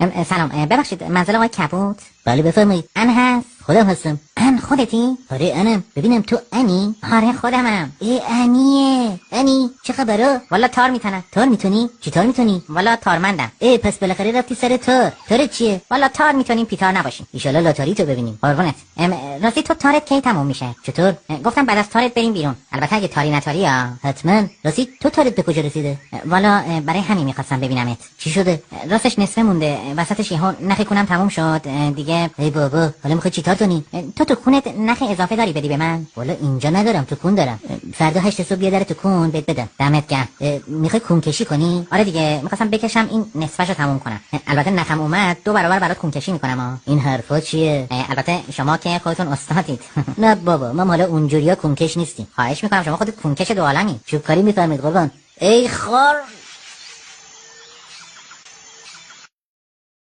سلام، ببخشید منزل آقای کبوت؟ بله بفرمایید. ان هست؟ خودم هستم. ان خودتی؟ آره انم. ببینم تو انی؟ آره خودمم. ای انیه. انی چه خبره؟ والا تار میتنم. تار میتونی؟ چی تار میتونی؟ والا تارمندم. ای پس بالاخره رفتی سر تار. تار چیه؟ والا تار میتونیم پیتار نباشیم. ایشالا لاتاری تو ببینیم. قربونت. راستی تو تارت کی تموم میشه؟ چطور؟ گفتم بعد از تارت بریم بیرون، البته اگه تاری نتاری ها. حتما. راستی تو تارت به کجا رسیده؟ والا برای همین میخواستم ببینمت. چی شده؟ راستش نصفه مونده، وسطش یهو نخ کونم تموم شد دیگه. ای بابا حالا میخوای چیکار کنی؟ تو کونت نخ اضافه داری بدی به من؟ والا اینجا ندارم، تو کون دارم. فردا 8 صبح بیا در تو کون بهت بدم. دمت گرم. میخوای کون کشی کنی؟ آره دیگه، میخواستم بکشم این نصفشو تموم کنم. البته نخم اومد 2 برابر برات کون کشی میکنم. این حرفا چیه؟ البته شما که خودتون استادید. نه بابا ما حالا اونجوریا کون کش نیستیم. خواهش میکنم، شما خودت کون کش دو عالمی. چوب کاری میفهمید قربان. ای خار